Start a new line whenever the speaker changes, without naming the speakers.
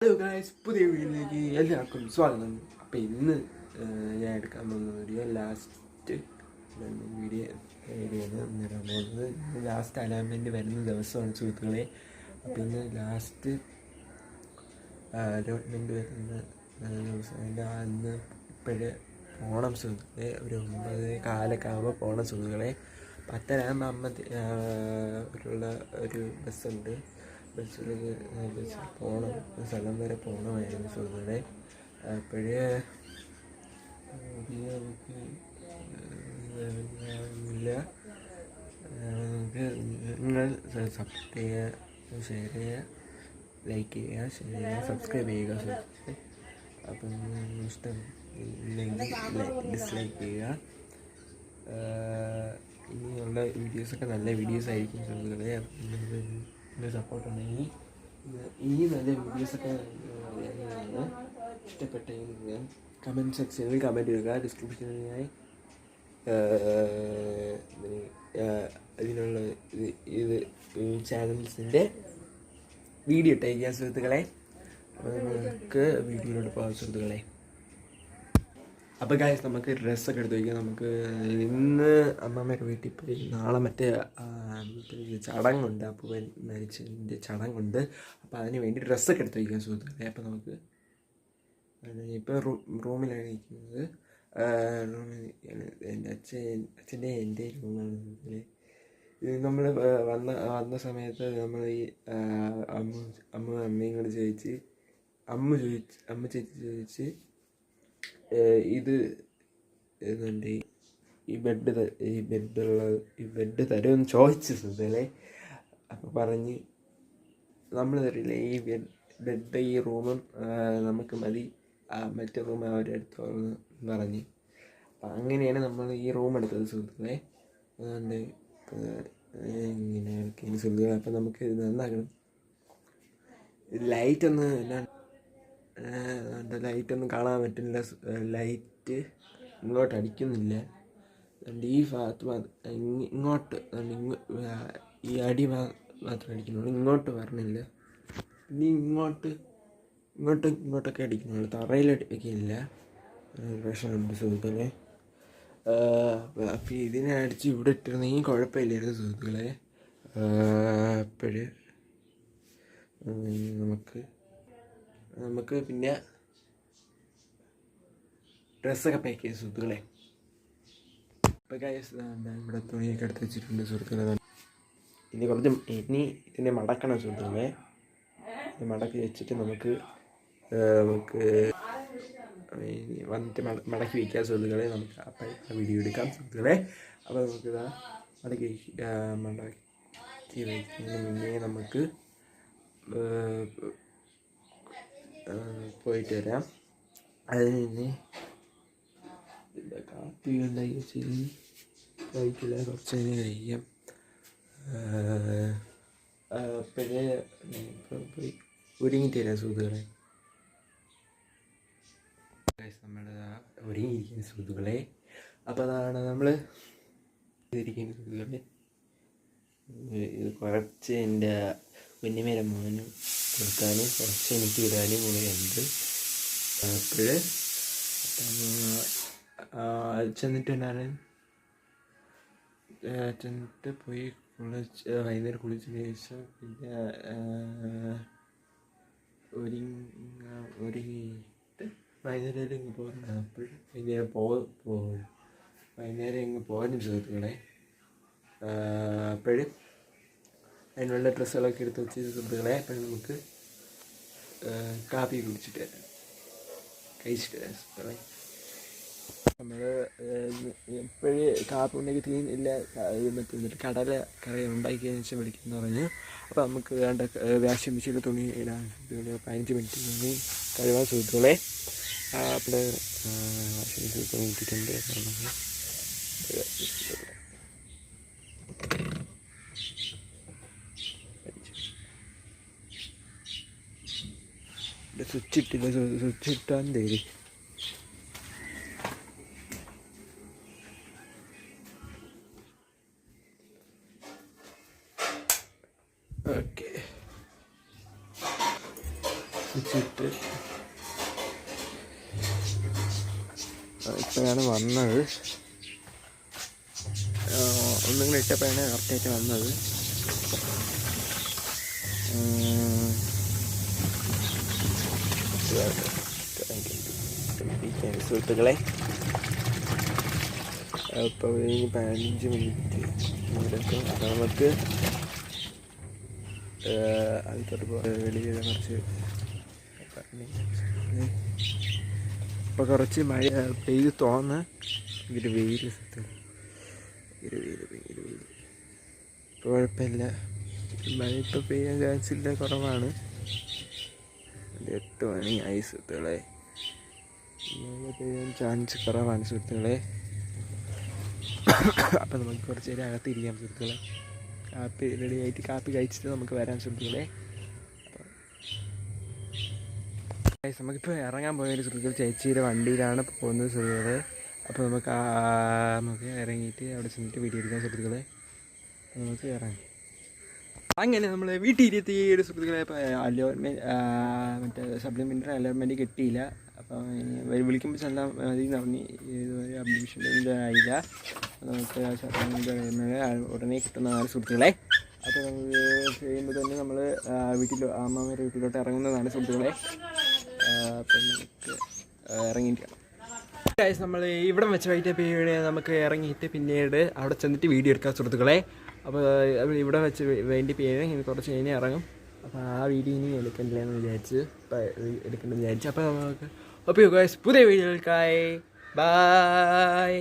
Hello guys, പുതിയ വീഡിയോയിലേക്ക് എല്ലാവർക്കും സ്വാഗതം. അപ്പം ഇന്ന് ഞാൻ എടുക്കാൻ പോകുന്ന വീഡിയോ ലാസ്റ്റ് വരാൻ പോകുന്നത് ലാസ്റ്റ് അലൈൻമെൻറ്റ് വരുന്ന ദിവസമാണ് സുഹൃത്തുക്കളെ. അപ്പം ഇന്ന് ലാസ്റ്റ് അലോട്ട്മെൻറ്റ് വരുന്ന ദിവസം അന്ന് ഇപ്പോഴേ പോകണം സുഹൃത്തുക്കളെ. ഒരു 9:15 ആകുമ്പോൾ പോകണം സുഹൃത്തുക്കളെ. 10:30 ആകുമ്പോൾ ഒരു ബസ്സുണ്ട്. ബസ്സിൽ പോകണം, സ്ഥലം വരെ പോകണമായിരുന്നു സുഹൃത്തുക്കളെ. അപ്പോഴേ നമുക്ക് നിങ്ങൾ സപ്പോർട്ട് ചെയ്യുക, ഷെയർ ചെയ്യുക, ലൈക്ക് ചെയ്യുക, സബ്സ്ക്രൈബ് ചെയ്യുക സുഹൃത്തുക്കളെ. അപ്പം ഇഷ്ടം ഇല്ലെങ്കിൽ ഡിസ്ലൈക്ക് ചെയ്യുക. ഇനിയുള്ള വീഡിയോസൊക്കെ നല്ല വീഡിയോസ് ആയിരിക്കും സുഹൃത്തുക്കളെ. സപ്പോർട്ട് ഉണ്ടെങ്കിൽ ഈ നല്ല വീഡിയോസൊക്കെ ഇഷ്ടപ്പെട്ടെങ്കിൽ കമൻറ്റ് സെക്ഷനിൽ കമൻറ്റ് ചെയ്യുക. ഡിസ്ക്രിപ്ഷനായി ഇതിനുള്ള ഇത് ചാനൽസിൻ്റെ വീഡിയോ ഇട്ടേക്കുക സുഹൃത്തുക്കളെ. അപ്പോൾ നമുക്ക് വീഡിയോയിലോട്ട് പോകാം സുഹൃത്തുക്കളെ. അപ്പോൾ ഗായ്സ്, നമുക്ക് ഡ്രസ്സൊക്കെ എടുത്ത് വയ്ക്കാം. നമുക്ക് ഇന്ന് അമ്മമ്മയുടെ വീട്ടിൽ പോയി നാളെ മറ്റേ ചടങ്ങുണ്ട്, അപ്പൂപ്പൻ മരിച്ചതിൻ്റെ ചടങ്ങുണ്ട്. അപ്പോൾ അതിന് വേണ്ടി ഡ്രസ്സൊക്കെ എടുത്ത് വയ്ക്കാം സുഹൃത്തുക്കളെ. അപ്പോൾ നമുക്ക് ഇപ്പോൾ റൂമിലാണ് ഇരിക്കുന്നത്. എൻ്റെ അച്ഛൻ്റെ എൻ്റെ റൂമാണ് സുഹൃത്തുക്കളെ. ഇത് നമ്മൾ വന്ന സമയത്ത് നമ്മൾ ഈ അമ്മയും കൂടെ ചോദിച്ച് അമ്മ ചേച്ചി ചോദിച്ച് ഇത് എന്നുണ്ട് ഈ ബെഡ് തരുമെന്ന് ചോദിച്ചു സുഹൃത്തുക്കളെ. അപ്പോൾ പറഞ്ഞ് നമ്മൾ തരില്ല, ഈ ബെഡ് ഈ റൂമും നമുക്ക് മതി, മറ്റേ റൂം അവരെടുത്തോളെന്ന് പറഞ്ഞ്. അപ്പം അങ്ങനെയാണ് നമ്മൾ ഈ റൂം എടുത്തത് സുഹൃത്തുക്കളെ. അതുകൊണ്ട് ഇങ്ങനെയൊക്കെയാണ് സുഹൃത്തുക്കളെ. അപ്പം നമുക്ക് ഇത് നന്നാക്കണം. ലൈറ്റൊന്നും കാണാൻ പറ്റുന്നില്ല, ലൈറ്റ് ഇങ്ങോട്ട് അടിക്കുന്നില്ല. അതുകൊണ്ട് ഈ ഭാഗത്ത് ഇങ്ങോട്ട് ഈ അടി മാത്രം അടിക്കുന്നുള്ളൂ, ഇങ്ങോട്ട് വരണില്ല. ഇനി ഇങ്ങോട്ടൊക്കെ അടിക്കുന്നുള്ളൂ, തറയിലടിക്കില്ല. പ്രശ്നമുണ്ട് സുഹൃത്തുക്കളെ. അപ്പം ഇതിനെ അടിച്ച് ഇവിടെ ഇട്ടിരുന്നെങ്കിൽ കുഴപ്പമില്ലായിരുന്നു സുഹൃത്തുക്കളെ. അപ്പോഴ് നമുക്ക് പിന്നെ ഡ്രസ്സൊക്കെ പാക്ക് ചെയ്ത് സുഹൃത്തുക്കളെ. ഇപ്പോൾ ഗൈസ് ഇവിടെ തുണിയൊക്കെ എടുത്ത് വെച്ചിട്ടുണ്ട് സുഹൃത്തുക്കളെ. ഇനി ഇതിനെ മടക്കണം സുഹൃത്തുക്കളെ. മടക്കി വെച്ചിട്ട് നമുക്ക് വന്നിട്ട് മടക്കി വയ്ക്കാം സുഹൃത്തുക്കളെ. നമുക്ക് അപ്പം വീഡിയോ എടുക്കാം സുഹൃത്തുക്കളെ. അപ്പോൾ നമുക്കിതാ മടക്കി വയ്ക്കുന്നതിന് മുന്നേ നമുക്ക് പോയിട്ട് വരാം. അതിന് മുന്നേ കാപ്പി ഉണ്ടാക്കി വെച്ച് കഴിക്കില്ല, കുറച്ച് കഴിഞ്ഞ് കഴിക്കാം. പിന്നെ പോയി ഒരുങ്ങിയിട്ട് വരാം സുഹൃത്തുക്കളെ. നമ്മൾ ഒരുങ്ങിയിരിക്കുന്ന സുഹൃത്തുക്കളെ. അപ്പോൾ അതാണ് നമ്മൾ ചെയ്തിരിക്കുന്ന സുഹൃത്തുക്കളെ. ഇത് കുറച്ച് എൻ്റെ കുഞ്ഞിമേരെ മോനും കൊടുക്കാനും കുറച്ച് എനിക്ക് ഇടാനും കൂടെ ഉണ്ട്. അപ്പോൾ ചെന്നിട്ട് പോയി വൈകുന്നേരം കുളിച്ചതിന് ശേഷം പിന്നെ ഒരുങ്ങിയിട്ട് വൈകുന്നേരം ഇങ്ങ് പോകുന്നത്. അപ്പോൾ വൈകുന്നേരം ഇങ്ങ് പോകാനും സുഹൃത്തുക്കളെ. അപ്പോഴും അതിനുള്ള ഡ്രസ്സുകളൊക്കെ എടുത്ത് വെച്ച് സുഹൃത്തുക്കളെ. അപ്പോൾ നമുക്ക് കാപ്പി കുടിച്ചിട്ട് വരാം, കഴിച്ചിട്ട് വരാം സുഹൃത്തുക്കളെ. നമ്മൾ എപ്പോഴും കാപ്പി ഉണ്ടാക്കി തീരില്ല, മറ്റേ കടല ഉണ്ടാക്കിയതിന് ശേഷം വിളിക്കുമെന്ന് പറഞ്ഞു. അപ്പോൾ നമുക്ക് വേണ്ട വാഷിംഗ് മെഷീനിൽ തുണി ഇടാൻ 15 മിനിറ്റ് തുണി കഴുകാൻ സുഹൃത്തുക്കളെ. അപ്പോൾ വാഷിംഗ് മെഷീനിൽ തുണി ഇട്ടിട്ടുണ്ട്. സ്വിച്ച് ഇട്ടാൻ തേരി. ഓക്കെ, സ്വിച്ച് ഇട്ട് ഇപ്പോഴാണ് വന്നത്. ഒന്നിങ്ങനെ ഇട്ടപ്പോഴാണ് കറക്റ്റായിട്ട് വന്നത്. സുഹൃത്തുക്കളെ, അപ്പോൾ ഇനി 15 മിനിറ്റ് എടുക്കും. അപ്പോൾ നമുക്ക് അതിപ്പോൾ വെളിയിൽ കുറച്ച് ഇപ്പോൾ കുറച്ച് മഴ പെയ്ത് തോന്നുന്നു. ഇതൊരു വെയിൽ സത്യം, വെയിൽ ഇപ്പോൾ കുഴപ്പമില്ല. മഴ ഇപ്പോൾ പെയ്യാൻ ചാൻസ് ഇല്ല, കുറവാണ്. 8 മണി ആയി സുഹൃത്തുക്കളെ. മഴ പെയ്യാൻ ചാൻസ് കുറവാണ് സുഹൃത്തുക്കളെ. അപ്പം നമുക്ക് കുറച്ച് നേരം അകത്തിരിക്കാം സുഹൃത്തുക്കളെ. കാപ്പി റെഡി ആയിട്ട് കാപ്പി കഴിച്ചിട്ട് നമുക്ക് വരാം സുഹൃത്തുക്കളെ. നമുക്കിപ്പോൾ ഇറങ്ങാൻ പോയൊരു സുഹൃത്തുക്കൾ ചേച്ചിയുടെ വണ്ടിയിലാണ് പോകുന്നത് സുഹൃത്തുക്കളെ. അപ്പോൾ നമുക്ക് ഇറങ്ങിയിട്ട് അവിടെ ചെന്നിട്ട് വീഡിയോ എടുക്കാൻ സുഹൃത്തുക്കളെ. നമുക്ക് ഇറങ്ങാം. അങ്ങനെ നമ്മൾ വീട്ടിലിരുത്തി ഒരു സുഹൃത്തുക്കളെ. ഇപ്പോൾ മറ്റേ സപ്ലിമെൻ്ററി അലോട്ട്മെൻറ്റ് കിട്ടിയില്ല. അപ്പോൾ വിളിക്കുമ്പോൾ ചെന്നാൽ മതി പറഞ്ഞ് ഇതുവരെ അഡ്മിഷൻ്റെ ആയില്ല. നമുക്ക് ഉടനെ കിട്ടുന്നതാണ് സുഹൃത്തുക്കളെ. അപ്പോൾ നമുക്ക് ചെയ്യുമ്പോൾ തന്നെ നമ്മൾ അമ്മമാരുടെ വീട്ടിലോട്ട് ഇറങ്ങുന്നതാണ് സുഹൃത്തുക്കളെ. അപ്പം നമുക്ക് ഇറങ്ങിയിരിക്കണം. നമ്മൾ ഇവിടെ വെച്ച് വൈകിട്ട് നമുക്ക് ഇറങ്ങിയിട്ട് പിന്നീട് അവിടെ ചെന്നിട്ട് വീഡിയോ എടുക്കാം സുഹൃത്തുക്കളെ. അപ്പോൾ ഇവിടെ വെച്ച് വേണ്ടി ഇനി കുറച്ച് കഴിഞ്ഞ് ഇറങ്ങും. അപ്പോൾ ആ വീഡിയോ ഇനി എടുക്കണ്ടെന്ന് വിചാരിച്ച് അപ്പോൾ നമുക്ക് പുതിയ വീഡിയോകൾക്കായി ബൈ.